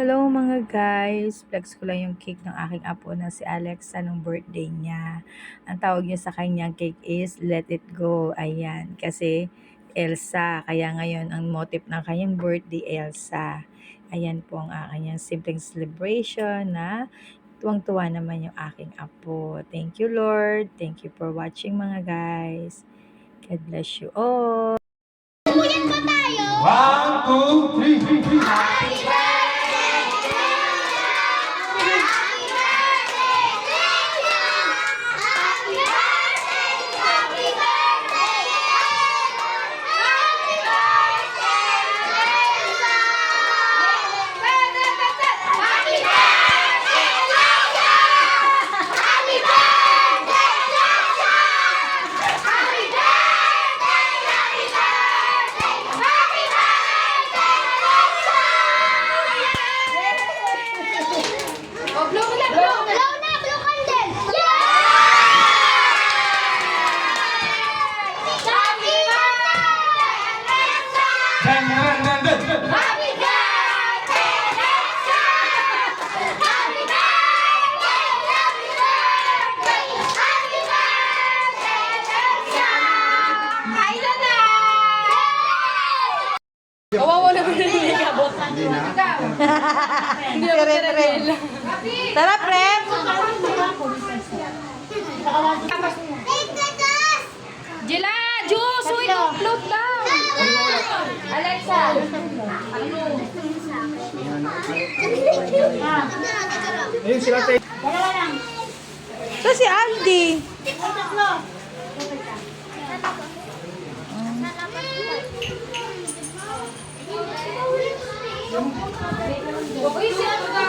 Hello mga guys! Flex ko lang yung cake ng aking apo na si Alexa nung birthday niya. Ang tawag niya sa kanyang cake is Let It Go. Ayan, kasi Elsa. Kaya ngayon ang motif ng kanyang birthday, Elsa. Ayan po ang aking simpleng celebration na tuwang-tuwa naman yung aking apo. Thank you Lord. Thank you for watching mga guys. God bless you all. Ulit pa tayo! 1, 2, 3. Happy birthday to you! Happy birthday to you! Happy birthday! Happy birthday! Happy birthday, Elsa! Happy birthday, Elsa! Happy birthday, Elsa! Happy birthday! Happy birthday! Happy birthday, Elsa! Oh, blow na, blow! Blow na, blow candle! Yeah! Happy birthday, Elsa! Happy birthday, Elsa! Happy birthday! Happy birthday! Happy birthday, Elsa! Kain na na! Kawawa naman yung hindi kabot. Hindi ako pinarela. Tara, Prem! Jila! Diyos! Uy! Upload daw! Alexa! Ayun sila tayo. Ito si Andy. Uy, sino ka?